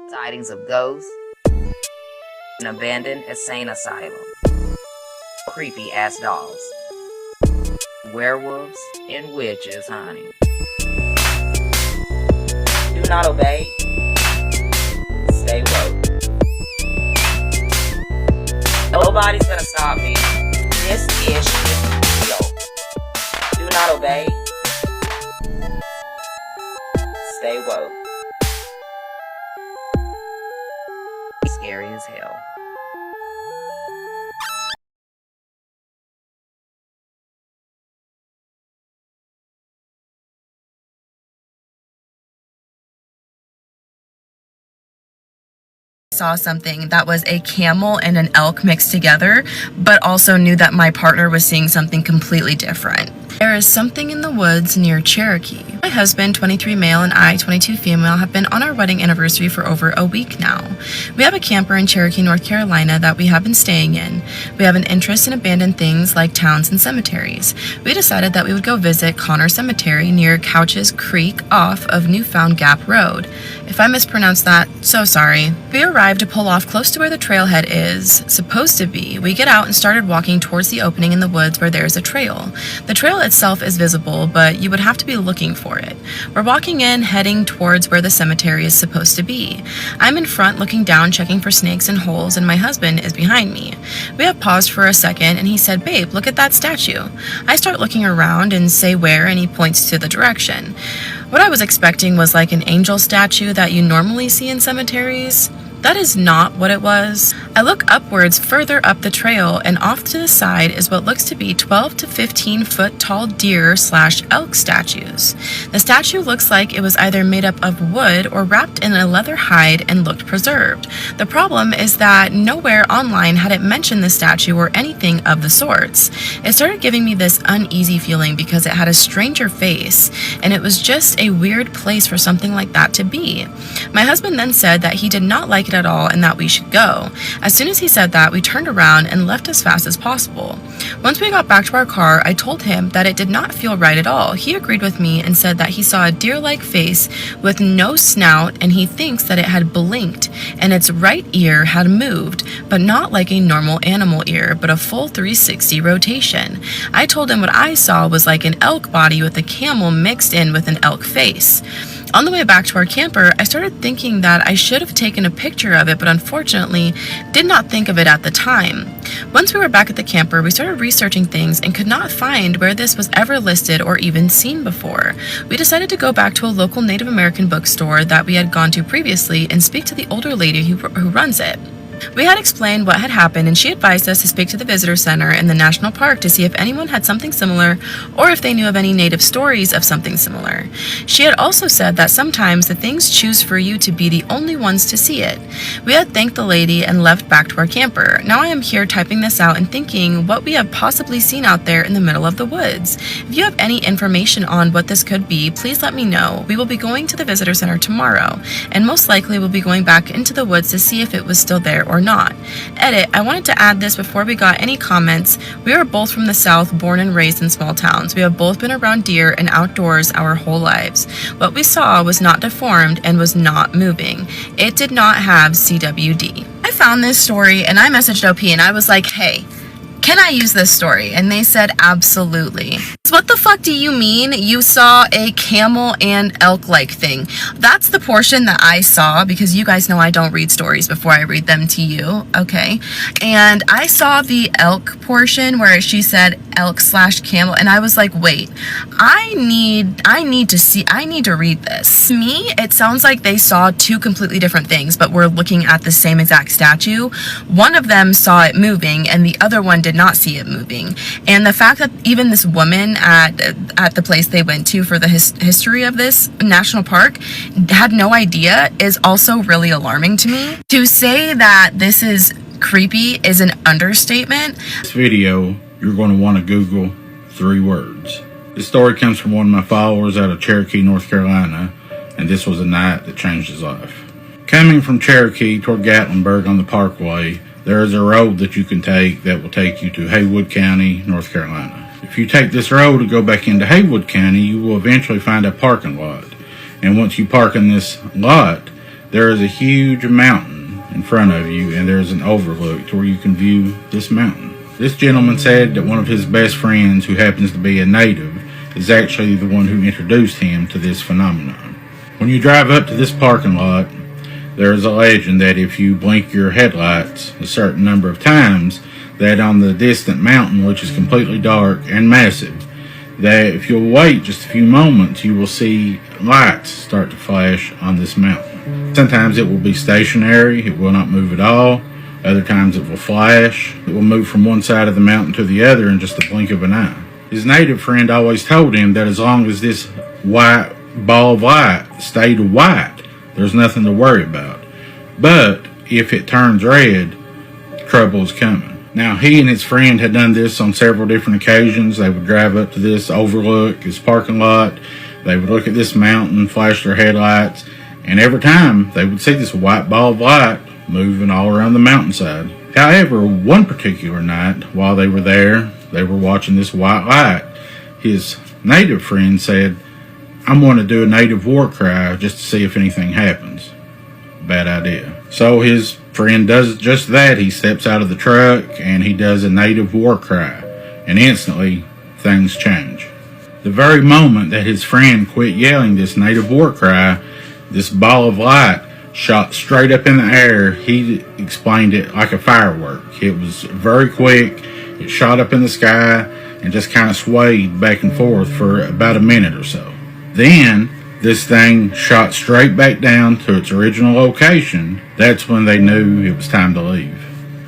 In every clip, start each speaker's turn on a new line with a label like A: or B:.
A: sightings of ghosts, an abandoned insane asylum, creepy ass dolls, werewolves, and witches, honey. Do not obey. Stay woke. Nobody's gonna stop me. This is real. Do not obey. Stay woke. Scary as hell.
B: Saw something that was a camel and an elk mixed together, but also knew that my partner was seeing something completely different. There is something in the woods near Cherokee. My husband, 23 male, and I, 22 female, have been on our wedding anniversary for over a week now. We have a camper in Cherokee, North Carolina that we have been staying in. We have an interest in abandoned things like towns and cemeteries. We decided that we would go visit Connor Cemetery near Couches Creek off of Newfound Gap Road. If I mispronounced that, so sorry. We arrived to pull off close to where the trailhead is supposed to be. We get out and started walking towards the opening in the woods where there's a trail. The trail itself is visible, but you would have to be looking for it. We're walking in, heading towards where the cemetery is supposed to be. I'm in front looking down, checking for snakes and holes, and my husband is behind me. We have paused for a second, and he said, "Babe, look at that statue." I start looking around and say where, and he points to the direction. What I was expecting was like an angel statue that you normally see in cemeteries. That is not what it was. I look upwards further up the trail, and off to the side is what looks to be 12 to 15 foot tall deer/elk statues. The statue looks like it was either made up of wood or wrapped in a leather hide and looked preserved. The problem is that nowhere online had it mentioned the statue or anything of the sorts. It started giving me this uneasy feeling because it had a stranger face, and it was just a weird place for something like that to be. My husband then said that he did not like it at all and that we should go. As soon as he said that, we turned around and left as fast as possible. Once we got back to our car, I told him that it did not feel right at all. He agreed with me and said that he saw a deer-like face with no snout, and he thinks that it had blinked and its right ear had moved, but not like a normal animal ear, but a full 360 rotation. I told him what I saw was like an elk body with a camel mixed in with an elk face. On the way back to our camper, I started thinking that I should have taken a picture of it, but unfortunately did not think of it at the time. Once we were back at the camper, we started researching things and could not find where this was ever listed or even seen before. We decided to go back to a local Native American bookstore that we had gone to previously and speak to the older lady who runs it. We had explained what had happened, and she advised us to speak to the visitor center in the national park to see if anyone had something similar or if they knew of any native stories of something similar. She had also said that sometimes the things choose for you to be the only ones to see it. We had thanked the lady and left back to our camper. Now I am here typing this out and thinking what we have possibly seen out there in the middle of the woods. If you have any information on what this could be, please let me know. We will be going to the visitor center tomorrow, and most likely we'll be going back into the woods to see if it was still there or not. Edit, I wanted to add this before we got any comments. We are both from the South, born and raised in small towns. We have both been around deer and outdoors our whole lives. What we saw was not deformed and was not moving. It did not have CWD. I found this story and I messaged OP and I was like, "Hey, can I use this story?" And they said, absolutely. What the fuck do you mean you saw a camel and elk-like thing? That's the portion that I saw, because you guys know I don't read stories before I read them to you, okay? And I saw the elk portion where she said elk/camel, and I was like, wait, I need to read this. To me, it sounds like they saw two completely different things, but were looking at the same exact statue. One of them saw it moving, and the other one did not see it moving. And the fact that even this woman at the place they went to for the history of this national park had no idea is also really alarming to me. To say that this is creepy is an understatement.
C: This video, you're going to want to Google 3 words. This story comes from one of my followers out of Cherokee, North Carolina, and this was a night that changed his life. Coming from Cherokee toward Gatlinburg on the Parkway, there is a road that you can take that will take you to Haywood County, North Carolina. If you take this road to go back into Haywood County, you will eventually find a parking lot. And once you park in this lot, there is a huge mountain in front of you, and there's an overlook to where you can view this mountain. This gentleman said that one of his best friends, who happens to be a native, is actually the one who introduced him to this phenomenon. When you drive up to this parking lot, there is a legend that if you blink your headlights a certain number of times, that on the distant mountain, which is completely dark and massive, that if you'll wait just a few moments, you will see lights start to flash on this mountain. Sometimes it will be stationary, it will not move at all. Other times it will flash. It will move from one side of the mountain to the other in just a blink of an eye. His native friend always told him that as long as this white ball of light stayed white, there's nothing to worry about. But if it turns red, trouble is coming. Now, he and his friend had done this on several different occasions. They would drive up to this overlook, this parking lot. They would look at this mountain, flash their headlights, and every time they would see this white ball of light moving all around the mountainside. However, one particular night, while they were there, they were watching this white light. His native friend said, "I'm going to do a native war cry just to see if anything happens." Bad idea. So his friend does just that. He steps out of the truck and he does a native war cry. And instantly, things change. The very moment that his friend quit yelling this native war cry, this ball of light shot straight up in the air. He explained it like a firework. It was very quick. It shot up in the sky and just kind of swayed back and forth for about a minute or so. Then this thing shot straight back down to its original location. That's when they knew it was time to leave.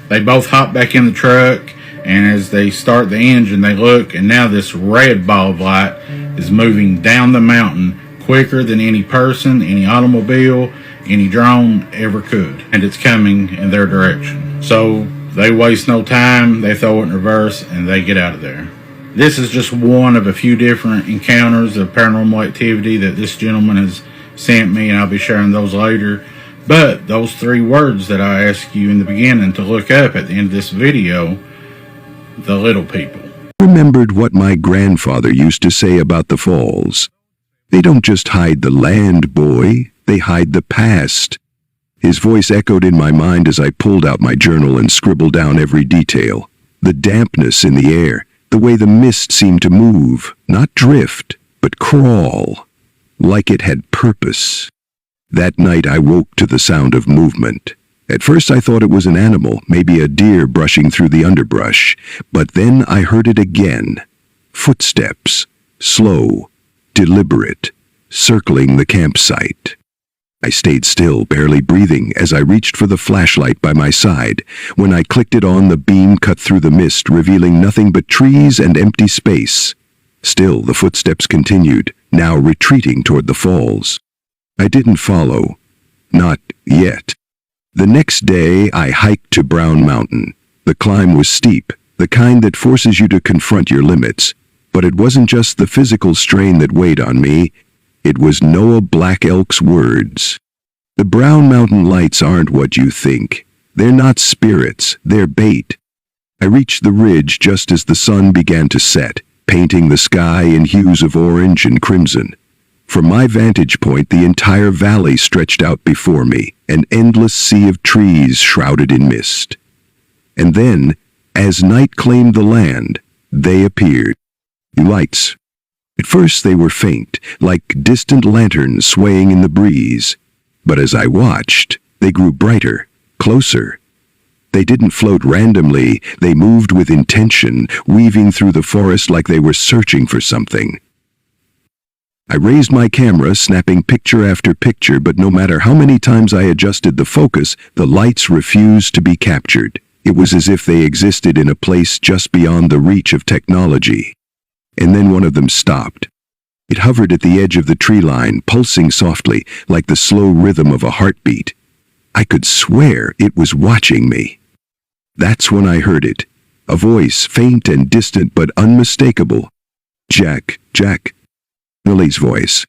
C: They both hop back in the truck, and as they start the engine, they look, and now this red ball of light is moving down the mountain quicker than any person, any automobile, any drone ever could. And it's coming in their direction. So they waste no time, they throw it in reverse, and they get out of there. This is just one of a few different encounters of paranormal activity that this gentleman has sent me, and I'll be sharing those later. But those 3 words that I asked you in the beginning to look up at the end of this video, the little people.
D: Remembered what my grandfather used to say about the falls. They don't just hide the land, boy, they hide the past. His voice echoed in my mind as I pulled out my journal and scribbled down every detail. The dampness in the air, the way the mist seemed to move, not drift, but crawl, like it had purpose. That night I woke to the sound of movement. At first I thought it was an animal, maybe a deer brushing through the underbrush, but then I heard it again. Footsteps, slow, deliberate, circling the campsite. I stayed still, barely breathing, as I reached for the flashlight by my side. When I clicked it on, the beam cut through the mist, revealing nothing but trees and empty space. Still, the footsteps continued, now retreating toward the falls. I didn't follow. Not yet. The next day, I hiked to Brown Mountain. The climb was steep, the kind that forces you to confront your limits. But it wasn't just the physical strain that weighed on me. It was Noah Black Elk's words. The Brown Mountain lights aren't what you think. They're not spirits, they're bait. I reached the ridge just as the sun began to set, painting the sky in hues of orange and crimson. From my vantage point, the entire valley stretched out before me, an endless sea of trees shrouded in mist. And then, as night claimed the land, they appeared. Lights. At first they were faint, like distant lanterns swaying in the breeze. But as I watched, they grew brighter, closer. They didn't float randomly, they moved with intention, weaving through the forest like they were searching for something. I raised my camera, snapping picture after picture, but no matter how many times I adjusted the focus, the lights refused to be captured. It was as if they existed in a place just beyond the reach of technology. And then one of them stopped. It hovered at the edge of the tree line, pulsing softly, like the slow rhythm of a heartbeat. I could swear it was watching me. That's when I heard it. A voice, faint and distant but unmistakable. Jack, Jack. Millie's voice.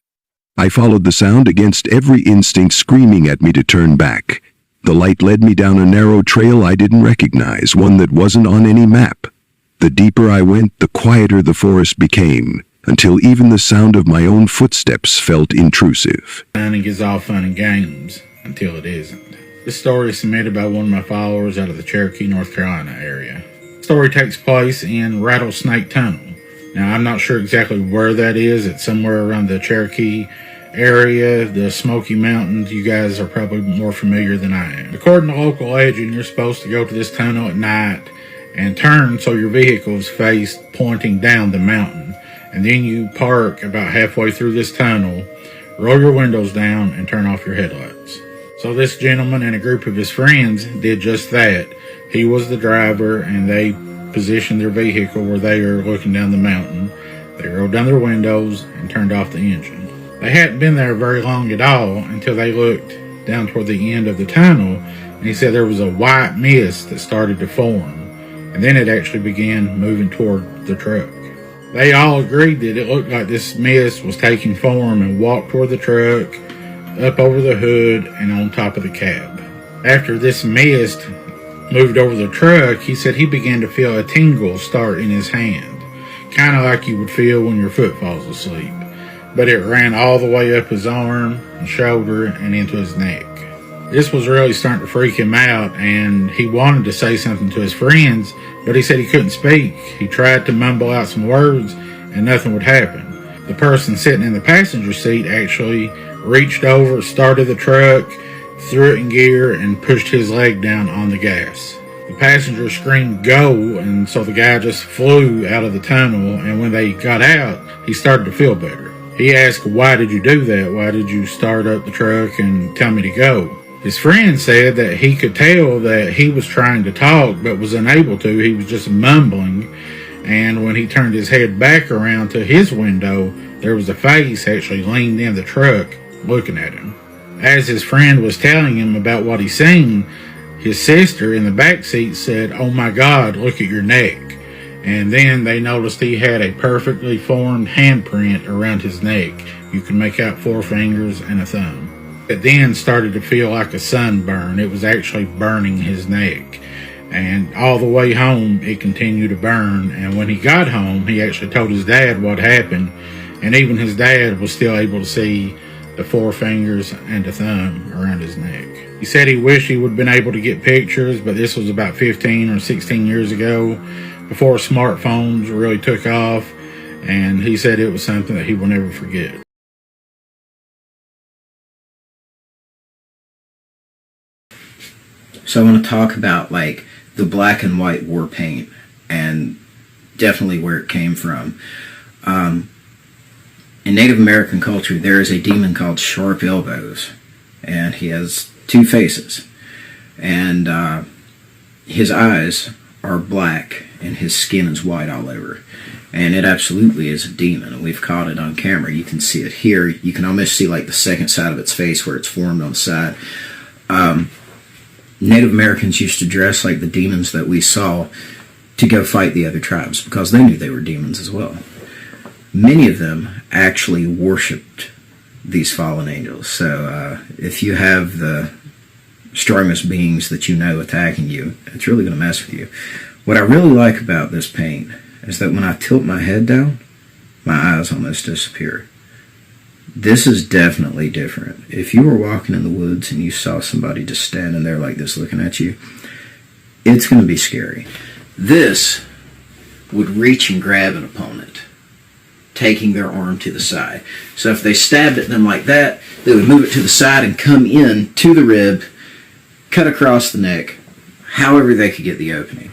D: I followed the sound against every instinct screaming at me to turn back. The light led me down a narrow trail I didn't recognize, one that wasn't on any map. The deeper I went, the quieter the forest became, until even the sound of my own footsteps felt intrusive.
C: Hunting is all fun and games, until it isn't. This story is submitted by one of my followers out of the Cherokee, North Carolina area. The story takes place in Rattlesnake Tunnel. Now, I'm not sure exactly where that is. It's somewhere around the Cherokee area, the Smoky Mountains. You guys are probably more familiar than I am. According to local legend, you're supposed to go to this tunnel at night and turn so your vehicle is faced pointing down the mountain. And then you park about halfway through this tunnel, roll your windows down, and turn off your headlights. So this gentleman and a group of his friends did just that. He was the driver, and they positioned their vehicle where they are looking down the mountain. They rolled down their windows and turned off the engine. They hadn't been there very long at all until they looked down toward the end of the tunnel, and he said there was a white mist that started to form, and then it actually began moving toward the truck. They all agreed that it looked like this mist was taking form and walked toward the truck, up over the hood, and on top of the cab. After this mist moved over the truck, he said he began to feel a tingle start in his hand, kind of like you would feel when your foot falls asleep. But it ran all the way up his arm and shoulder and into his neck. This was really starting to freak him out, and he wanted to say something to his friends, but he said he couldn't speak. He tried to mumble out some words, and nothing would happen. The person sitting in the passenger seat actually reached over, started the truck, threw it in gear, and pushed his leg down on the gas. The passenger screamed, "Go!" and so the guy just flew out of the tunnel, and when they got out, he started to feel better. He asked, "Why did you do that? Why did you start up the truck and tell me to go?" His friend said that he could tell that he was trying to talk but was unable to. He was just mumbling, and when he turned his head back around to his window, there was a face actually leaned in the truck looking at him. As his friend was telling him about what he seen, his sister in the back seat said, "Oh my God, look at your neck." And then they noticed he had a perfectly formed handprint around his neck. You could make out 4 fingers and a thumb. It then started to feel like a sunburn. It was actually burning his neck. And all the way home, it continued to burn. And when he got home, he actually told his dad what happened. And even his dad was still able to see the 4 fingers and a thumb around his neck. He said he wished he would have been able to get pictures, but this was about 15 or 16 years ago, before smartphones really took off, and he said it was something that he will never forget.
E: So I want to talk about like the black and white war paint and definitely where it came from. In Native American culture, there is a demon called Sharp Elbows, and he has 2 faces, and his eyes are black and his skin is white all over, and it absolutely is a demon, and we've caught it on camera. You can see it here. You can almost see like the second side of its face where it's formed on the side. Native Americans used to dress like the demons that we saw to go fight the other tribes because they knew they were demons as well. Many of them actually worshipped these fallen angels. So if you have the strongest beings that you know attacking you, it's really going to mess with you. What I really like about this paint is that when I tilt my head down, my eyes almost disappear. This is definitely different. If you were walking in the woods and you saw somebody just standing there like this looking at you, it's going to be scary. This would reach and grab an opponent, taking their arm to the side. So if they stabbed at them like that, they would move it to the side and come in to the rib, cut across the neck, however they could get the opening.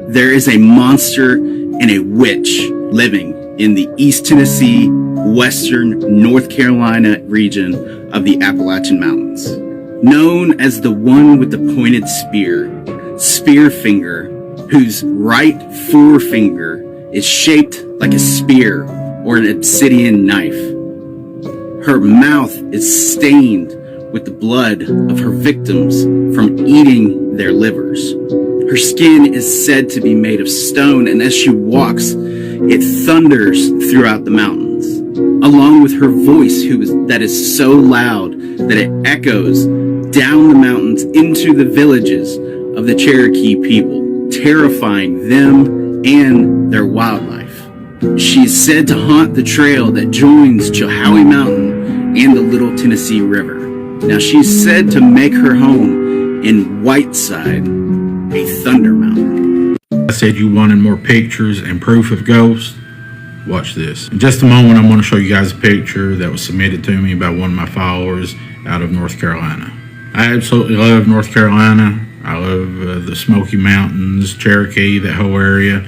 F: There is a monster and a witch living in the East Tennessee, Western North Carolina region of the Appalachian Mountains. Known as the one with the pointed spear finger, whose right forefinger is shaped like a spear or an obsidian knife. Her mouth is stained with the blood of her victims from eating their livers. Her skin is said to be made of stone, and as she walks, it thunders throughout the mountains, along with her voice that is so loud that it echoes down the mountains into the villages of the Cherokee people, terrifying them and their wildlife. She is said to haunt the trail that joins Chilhowie Mountain and the Little Tennessee River. Now, she's said to make her home in Whiteside, a thunder mountain.
C: I said you wanted more pictures and proof of ghosts. Watch this. In just a moment, I'm going to show you guys a picture that was submitted to me by one of my followers out of North Carolina. I absolutely love North Carolina. I love the Smoky Mountains, Cherokee, that whole area.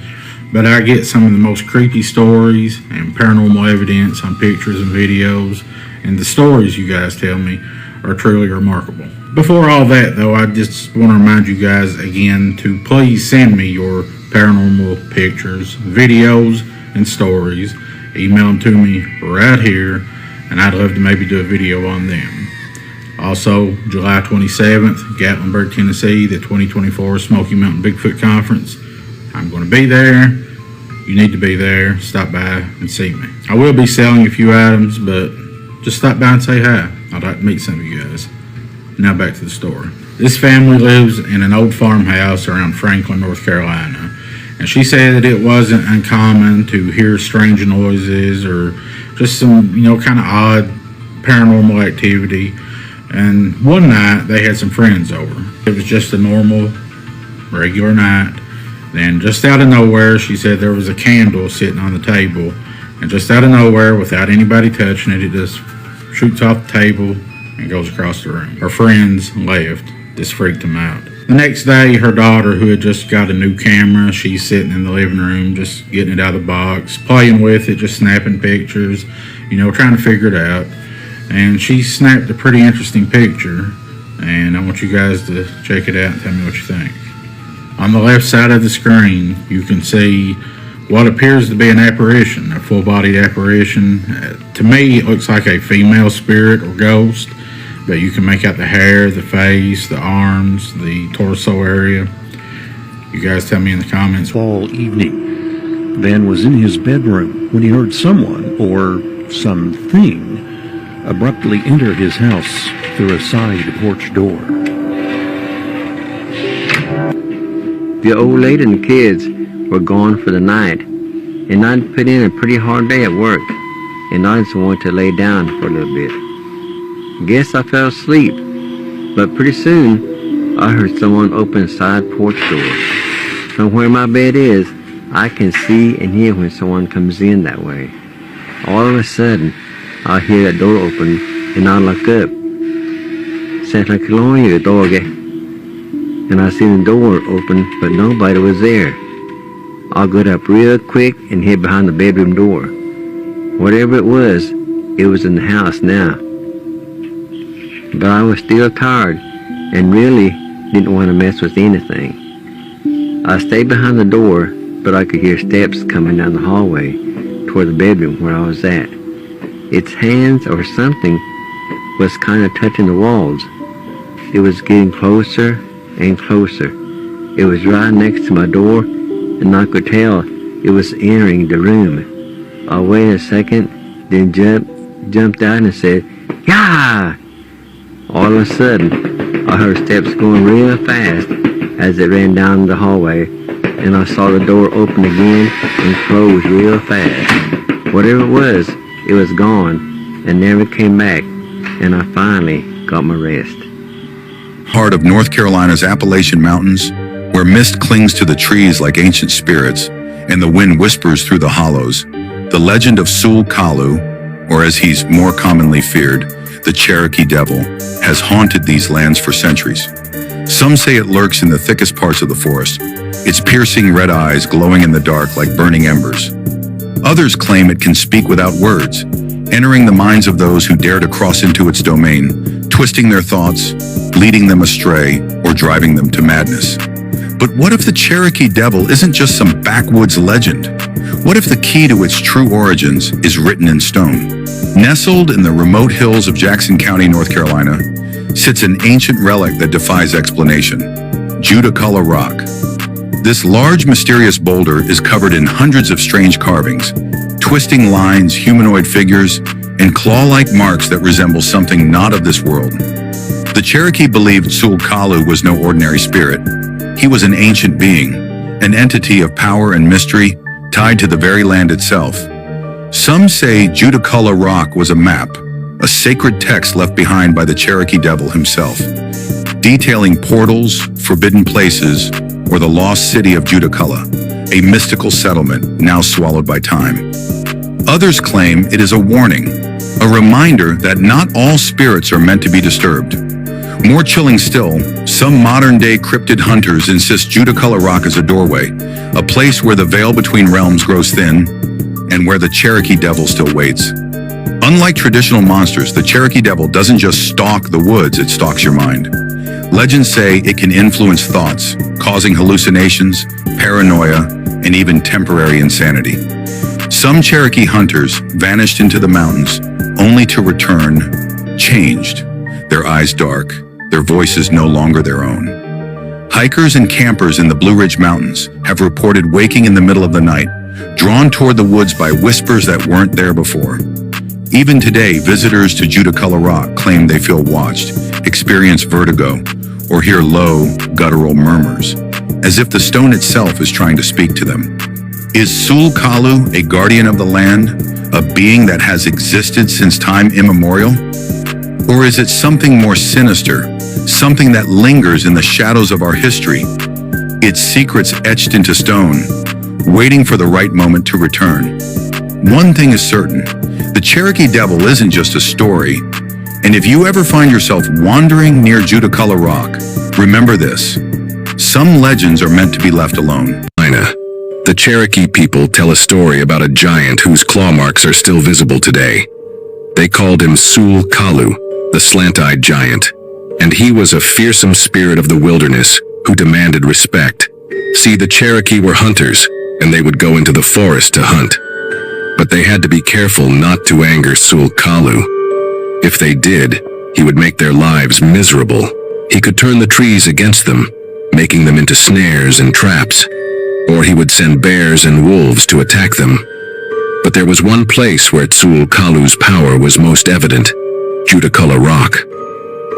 C: But I get some of the most creepy stories and paranormal evidence on pictures and videos. And the stories you guys tell me are truly remarkable. Before all that, though, I just want to remind you guys again to please send me your paranormal pictures, videos, and stories. Email them to me right here, and I'd love to maybe do a video on them. Also, July 27th, Gatlinburg, Tennessee, the 2024 Smoky Mountain Bigfoot Conference. I'm going to be there. You need to be there. Stop by and see me. I will be selling a few items, but just stop by and say hi. I'd like to meet some of you guys. Now back to the story. This family lives in an old farmhouse around Franklin, North Carolina. And she said that it wasn't uncommon to hear strange noises or just some, kind of odd paranormal activity. And one night they had some friends over. It was just a normal, regular night. Then just out of nowhere, she said there was a candle sitting on the table. And just out of nowhere, without anybody touching it, it just shoots off the table and goes across the room. Her friends left. This freaked them out. The next day, her daughter, who had just got a new camera, she's sitting in the living room, just getting it out of the box, playing with it, just snapping pictures, trying to figure it out. And she snapped a pretty interesting picture, and I want you guys to check it out and tell me what you think. On the left side of the screen, you can see what appears to be an apparition, a full-bodied apparition. To me, it looks like a female spirit or ghost, but you can make out the hair, the face, the arms, the torso area. You guys tell me in the comments.
G: Fall evening. Van was in his bedroom when he heard someone, or something, abruptly enter his house through a side porch door.
H: The old lady and the kids were gone for the night, and I'd put in a pretty hard day at work, and I just wanted to lay down for a little bit. Guess I fell asleep, but pretty soon I heard someone open the side porch door. From where my bed is, I can see and hear when someone comes in that way. All of a sudden, I hear that door open, and I look up. Sounds like a dog, and I see the door open, but nobody was there. I got up real quick and hid behind the bedroom door. Whatever it was in the house now. But I was still tired and really didn't want to mess with anything. I stayed behind the door, but I could hear steps coming down the hallway toward the bedroom where I was at. Its hands or something was kind of touching the walls. It was getting closer and closer. It was right next to my door, and I could tell it was entering the room. I waited a second, then jumped out and said, "Yah!" All of a sudden, I heard steps going real fast as it ran down the hallway, and I saw the door open again and close real fast. Whatever it was gone and never came back, and I finally got my rest.
D: Heart of North Carolina's Appalachian Mountains, where mist clings to the trees like ancient spirits and the wind whispers through the hollows, the legend of Sul Kalu, or as he's more commonly feared, the Cherokee Devil, has haunted these lands for centuries. Some say it lurks in the thickest parts of the forest, its piercing red eyes glowing in the dark like burning embers. Others claim it can speak without words, entering the minds of those who dare to cross into its domain, twisting their thoughts, leading them astray, or driving them to madness. But what if the Cherokee Devil isn't just some backwoods legend? What if the key to its true origins is written in stone? Nestled in the remote hills of Jackson County, North Carolina, sits an ancient relic that defies explanation, Judaculla Rock. This large, mysterious boulder is covered in hundreds of strange carvings, twisting lines, humanoid figures, and claw-like marks that resemble something not of this world. The Cherokee believed Sul Kalu was no ordinary spirit. He was an ancient being, an entity of power and mystery tied to the very land itself. Some say Judaculla Rock was a map, a sacred text left behind by the Cherokee Devil himself, detailing portals, forbidden places, or the lost city of Judaculla, a mystical settlement now swallowed by time. Others claim it is a warning, a reminder that not all spirits are meant to be disturbed. More chilling still, some modern-day cryptid hunters insist Judaculla Rock is a doorway, a place where the veil between realms grows thin, and where the Cherokee Devil still waits. Unlike traditional monsters, the Cherokee Devil doesn't just stalk the woods, it stalks your mind. Legends say it can influence thoughts, causing hallucinations, paranoia, and even temporary insanity. Some Cherokee hunters vanished into the mountains, only to return changed, their eyes dark, their voices no longer their own. Hikers and campers in the Blue Ridge Mountains have reported waking in the middle of the night, drawn toward the woods by whispers that weren't there before. Even today, visitors to Judaculla Rock claim they feel watched, experience vertigo, or hear low, guttural murmurs, as if the stone itself is trying to speak to them. Is Sul Kalu a guardian of the land, a being that has existed since time immemorial? Or is it something more sinister, something that lingers in the shadows of our history, its secrets etched into stone, waiting for the right moment to return? One thing is certain, the Cherokee Devil isn't just a story, and if you ever find yourself wandering near Judaculla Rock, remember this: some legends are meant to be left alone. The Cherokee people tell a story about a giant whose claw marks are still visible today. They called him Sul Kalu, the slant-eyed giant, and he was a fearsome spirit of the wilderness who demanded respect. See, the Cherokee were hunters, and they would go into the forest to hunt. But they had to be careful not to anger Sul Kalu. If they did, he would make their lives miserable. He could turn the trees against them, making them into snares and traps, or he would send bears and wolves to attack them. But there was one place where Sul Kalu's power was most evident: Judaculla Rock.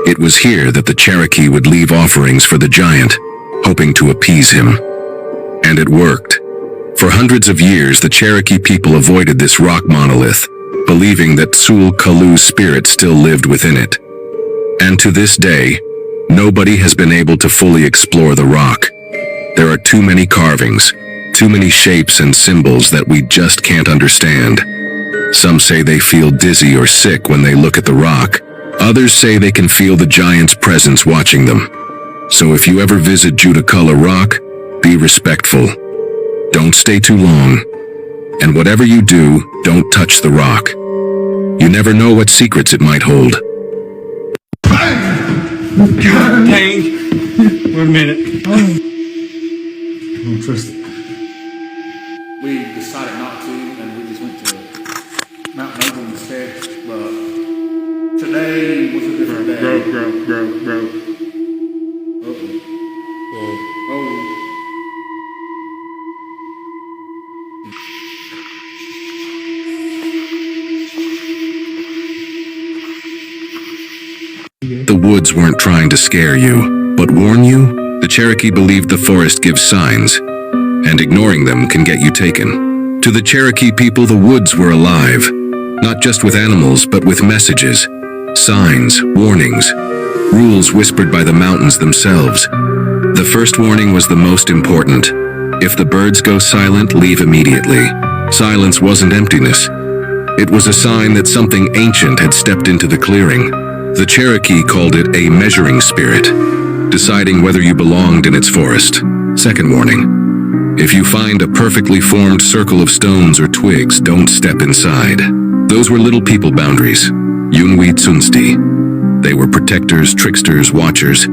D: It was here that the Cherokee would leave offerings for the giant, hoping to appease him. And it worked. For hundreds of years, the Cherokee people avoided this rock monolith, believing that Sul Kalu's spirit still lived within it. And to this day, nobody has been able to fully explore the rock. There are too many carvings, too many shapes and symbols that we just can't understand. Some say they feel dizzy or sick when they look at the rock. Others say they can feel the giant's presence watching them. So if you ever visit Judaculla Rock, be respectful. Don't stay too long. And whatever you do, don't touch the rock. You never know what secrets it might hold.
I: Dang. Wait a minute. I don't trust it. We decided not to, and we just went to Mount Noble instead. But today was a different day. Bro. Oh.
D: The woods weren't trying to scare you, but warn you. The Cherokee believed the forest gives signs, and ignoring them can get you taken. To the Cherokee people, the woods were alive, not just with animals, but with messages, signs, warnings, rules whispered by the mountains themselves. The first warning was the most important. If the birds go silent, leave immediately. Silence wasn't emptiness. It was a sign that something ancient had stepped into the clearing. The Cherokee called it a measuring spirit, deciding whether you belonged in its forest. Second warning: if you find a perfectly formed circle of stones or twigs, don't step inside. Those were little people boundaries, Yunwi Tsunsti. They were protectors, tricksters, watchers.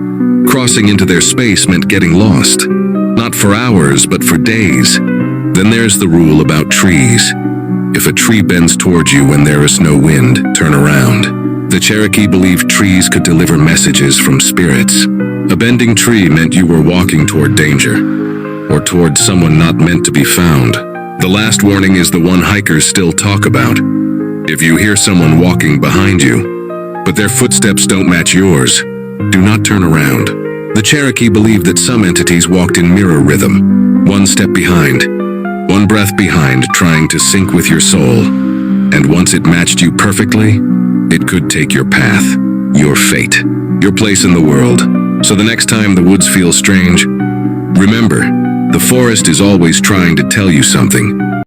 D: Crossing into their space meant getting lost, not for hours, but for days. Then there's the rule about trees. If a tree bends towards you when there is no wind, turn around. The Cherokee believed trees could deliver messages from spirits. A bending tree meant you were walking toward danger, or toward someone not meant to be found. The last warning is the one hikers still talk about. If you hear someone walking behind you, but their footsteps don't match yours, do not turn around. The Cherokee believed that some entities walked in mirror rhythm, one step behind, one breath behind, trying to sync with your soul. And once it matched you perfectly, It could take your path, your fate, your place in the world. So the next time the woods feel strange, remember, the forest is always trying to tell you something.